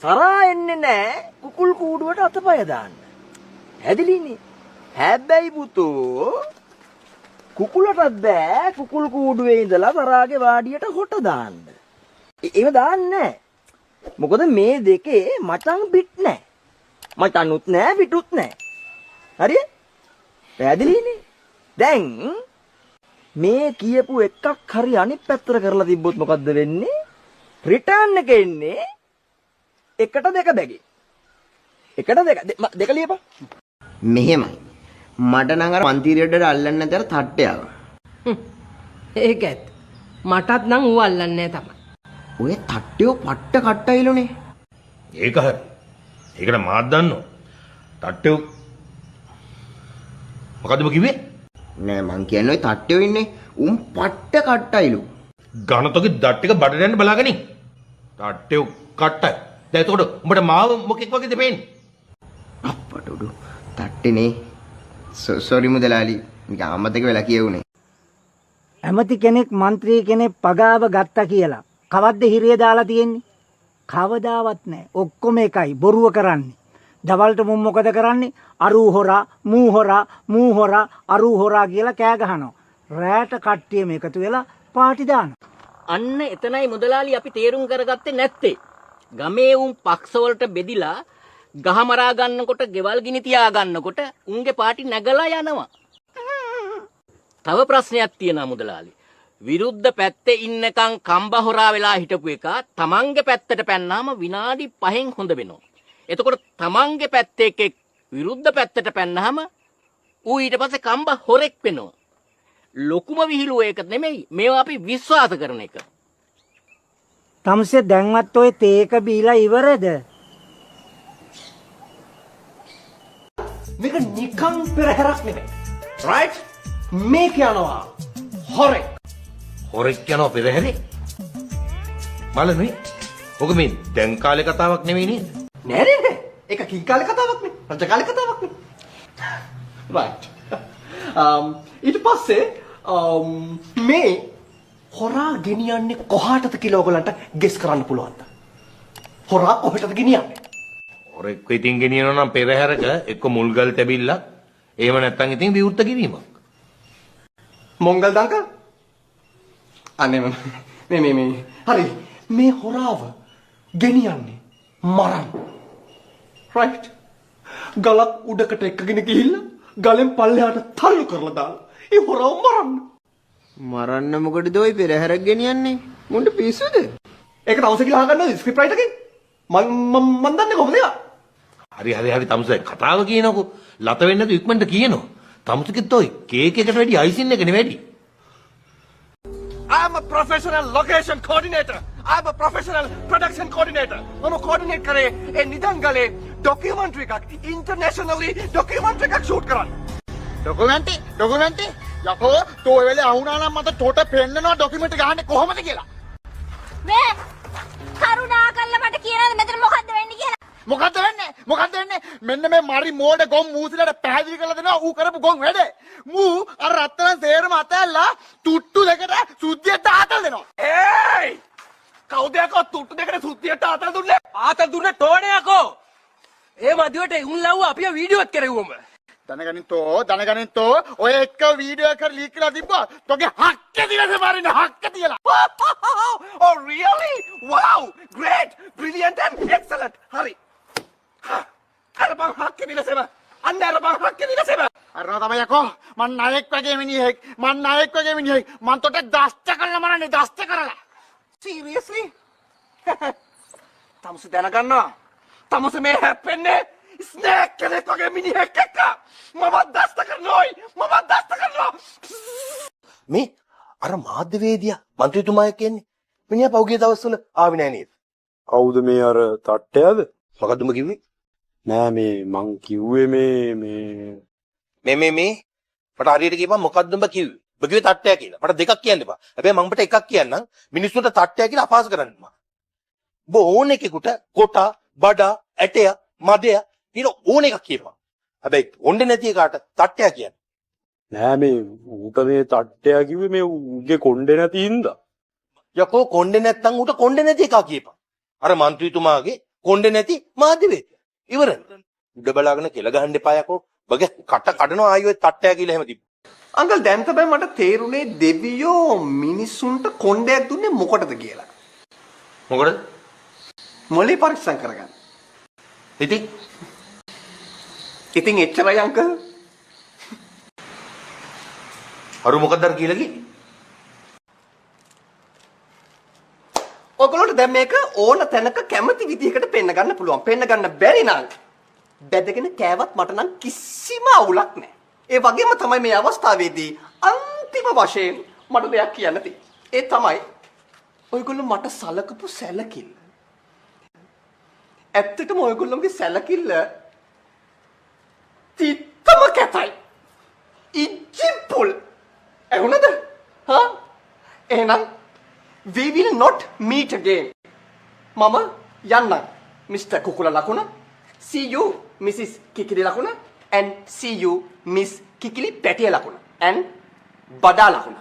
තරහා එන්නේ නැහැ කුකුල් කූඩුවට අතපය දාන්න. හැදිලිනේ. හැබැයි පුතෝ කුකුලටත් බෑ කුකුල් කූඩුවේ ඉඳලා තරහාගේ වාඩියට හොට දාන්න. ඒව දාන්නේ නැහැ. මොකද මේ දෙකේ මචං පිට නැහැ. මචංුත් නැහැ පිටුත් නැහැ. හරිද? පැහැදිලිනේ. දැන් මේ කියපු එකක් හරි අනිත් පැත්තට කරලා තිබ්බොත් මොකද්ද වෙන්නේ? රිටර්න් එක එන්නේ එකට දෙක බැගේ. එකට දෙක ලියපන්. මෙහෙමයි. මට නම් අර පන්තිරියඩට අල්ලන්න නැතර තට්ටේ ආවා. ඒක ඇත්ත. මටත් නම් ඌ අල්ලන්නේ නැහැ තමයි. ඔය තට්ටේ පට්ට කට්ටයිලුනේ. ඒක හරි. ඒකට මාත් දන්නවා. තට්ටේ මොකද්ද ඔබ කිව්වේ? නෑ මං කියන්නේ ඔය තට්ටේ ඉන්නේ උන් පට්ට කට්ටයිලු. ගණතෝගේ දත් ටික බඩට යන්න බලාගනි. තට්ටේ කට්ටයි. දැන් එතකොට උඹට මාව මොකෙක් වගේද පේන්නේ? අප්පට උඩු තට්ටේනේ. සෝරි මුදලාලි. මේක අමතක වෙලා කියවුනේ. ඇමති කෙනෙක් മന്ത്രി කෙනෙක් පගාව ගත්තා කියලා කවද්ද හිරිය දාලා තියෙන්නේ? කවදාවත් නැහැ. ඔක්කොම එකයි බොරුව කරන්නේ. දවල්ට මුන් මොකද කරන්නේ? අරූ හොරා, මූ හොරා, මූ හොරා, අරූ හොරා කියලා කෑ ගහනවා. රැට කට්ටියම එකතු වෙලා පාටි දානවා. අන්න එතනයි මුදලාලි අපි තේරුම් කරගත්තේ නැත්තේ. ගමේ උන් පක්ෂ වලට බෙදිලා ගහමරා ගන්නකොට, ගෙවල් ගිනි තියා ගන්නකොට උන්ගේ පාටි නැගලා යනවා. තව ප්‍රශ්නයක් තියෙනවා මුදලාලි. විරුද්ධ පැත්තේ ඉන්නකම් කම්බ හොරා වෙලා හිටපු එක තමන්ගේ පැත්තට පැන්නාම විනාඩි 5න් හොඳ වෙනවා. එතකොට තමන්ගේ පැත්තේ එකෙක් විරුද්ධ පැත්තට පැන්නාම ඌ ඊට පස්සේ කම්බ හොරෙක් වෙනවා. ලොකුම විහිළුව ඒක නෙමෙයි. මේවා අපි විශ්වාස කරන එක. තමසේ දැන්වත් ඔය තේක බීලා ඉවරද? මේක නිකන් පෙරහැරක් නෙමෙයි. රයිට්? මේක යනවා හොරෙක්. හොරෙක් යනවා පෙරහැරේ. බලන්නේ. ඔක මේ දැන් කාලේ කතාවක් නෙවෙයි නේද? නෑ නෑ. ඒක කිං කාලේ කතාවක් නේ. රජ කාලේ කතාවක් නේ. රයිට්. ඊට පස්සේ මේ හොරා ගෙනියන්නේ කොහාටද කියලා ඔයගලන්ට ගෙස් කරන්න පුළුවන්ද? හොරා කොහෙටද ගෙනියන්නේ? හොරෙක් ඉතින් ගෙනියනවා නම් පෙරහැරක එක්ක මුල්ගල් තැබිල්ලක්. එහෙම නැත්නම් ඉතින් විවෘත කිරීමක්. මොංගල් දංකා? අනේ මේ හරි මේ හොරාව ගෙනියන්නේ මරන්න. රයිට්? ගලක් උඩකට එක්කගෙන ගිහිල්ලා ගලෙන් පල්ලෙහාට තල්ලු කරලා දාලා ඒ හොරාව මරන්න. මරන්න මොකටද ඔය පෙරහැරක් ගෙනියන්නේ? මුන්ට පිස්සුද? ඒක තවස කියලා අහගන්නවද ස්ක්‍රිප්ට් රයිටර් එකෙන්? මන් දන්නේ කොහොමද ඒක? හරි තමුසේ කතාව කියනකො ලත වෙන්නේ නැතු ඉක්මනට කියනවා. තමුසෙකෙත් ඔය කේක් එකට වැඩි අයිසින් එක නෙවෙයි. I'm a professional location coordinator. I'm a professional production coordinator. මම coordinate කරේ ඒ නිදංගලේ documentary එකක් internationally documentary එකක් shoot කරන්න. ඩොකියුමන්ටි යකෝ තෝ ඔය වෙලේ අහුණා නම් මට තොට පෙන්නනවා ඩොකියුමන්ට් ගහන්නේ කොහොමද කියලා. මේ කරුණා කරලා මට කියනද මෙතන මොකද්ද වෙන්නේ කියලා? මොකද්ද වෙන්නේ? මෙන්න මේ මරි මෝඩ ගොම් මූසිලට පැහැදිලි කරලා දෙනවා ඌ කරපු ගොම් වැඩේ. මූ අර රත්තරන් සේරම අතැල්ලා තුට්ටු දෙකට සුද්ධියට ආතල් දෙනවා. ඒයි! කවුද යකෝ තුට්ටු දෙකට සුද්ධියට ආතල් දුන්නේ? ආතල් දුන්නේ ටෝනේ යකෝ. ඒ මදිවට උන් ලව්ව අපිව වීඩියෝත් කරෙව්වම. දැනගනින් තෝ ඔය එක්ක වීඩියෝ එක ලීක් කරලා තිබ්බා. තෝගේ හක්ක දිනසේ මාරින්න හක්ක තියලා. Oh really? Wow! Great! Brilliant and excellent. හරි. අර බං හක්ක දිනසේම. අන්න අර බං හක්ක දිනසේම. අරනවා තමයි යකෝ. මං නායක වගේ මිනිහෙක්. මං තොට දෂ්ට කරලා මරන්නේ දෂ්ට කරලා. Seriously? තමුසේ දැනගන්නවා. තමුසේ මේ හැප්පෙන්නේ ස්නේක් කෙනෙක් වගේ මිනිහෙක් එක්ක. මම දෂ්ට කරනවා. මේ අර මාධ්‍යවේදියා മന്ത്രിතුමා කියන්නේ මිනිහා පෞගිය දවස්වල ආවේ නෑ නේද? කවුද මේ අර තට්ටයද? මොකද්ද උඹ කිව්වේ? නෑ මේ මං කිව්වේ මේ මට හරියට කියපන් මොකද්ද උඹ කිව්වේ? උඹ කිව්වේ තට්ටය කියලා. මට දෙකක් කියන්න එපා. හැබැයි මම උඹට එකක් කියන්නම්. මිනිස්සුන්ට තට්ටය කියලා අපහාස කරන්න එපා. උඹ ඕන එකෙකුට කොට, බඩ, ඇටය, මදය කියලා ඕන එකක් කියපන්. හැබැයි ඔන්නේ නැති එකාට තට්ටය කියන්නේ. නෑ මේ ඌට මේ තට්ටය කිව්වේ මේ ඌගේ කොණ්ඩේ නැති හින්දා. යකෝ කොණ්ඩේ නැත්තම් ඌට කොණ්ඩේ නැති එකා කියපන්. අර മന്ത്രിතුමාගේ කොණ්ඩේ නැති මාධ්‍යවේදී. ඉවරයි. උඩ බලාගෙන කෙල ගහන්න එපා යකෝ. බගේ කට කඩනවා ආයෙ තට්ටය කියලා එහෙම තිබ්බ. අංකල් දැන් තමයි මට තේරුනේ දෙවියෝ මිනිසුන්ට කොණ්ඩයක් දුන්නේ මොකටද කියලා. මොකටද? මොලේ පරික්ෂම් කරගන්න. ඉතින් එච්චරයි අංකල්. අරු මොකක්ද අර කියලා කිව්වේ? ඔයගොල්ලන්ට දැන් මේක ඕන තැනක කැමති විදිහකට පෙන්න ගන්න පුළුවන්. පෙන්න ගන්න බැරි නම් බැදගෙන කෑවත් මට නම් කිසිම අවුලක් නැහැ. ඒ වගේම තමයි මේ අවස්ථාවේදී අන්තිම වශයෙන් මට දෙයක් කියන්න තියෙන්නේ. ඒ තමයි ඔයගොල්ලෝ මට සලකපු සැලකිල්ල. ඇත්තටම ඔයගොල්ලෝගේ සැලකිල්ල තිත්තම කැතයි. ඉජ්ජිපුල්. එහුණද? හා? එහෙනම් we will not meet again. මම යන්නම්. Mr. කුකුල ලකුණ. See you Mrs. කිකිලි ලකුණ and see you Miss කිකිලි පැටිය ලකුණ and බඩා ලකුණ.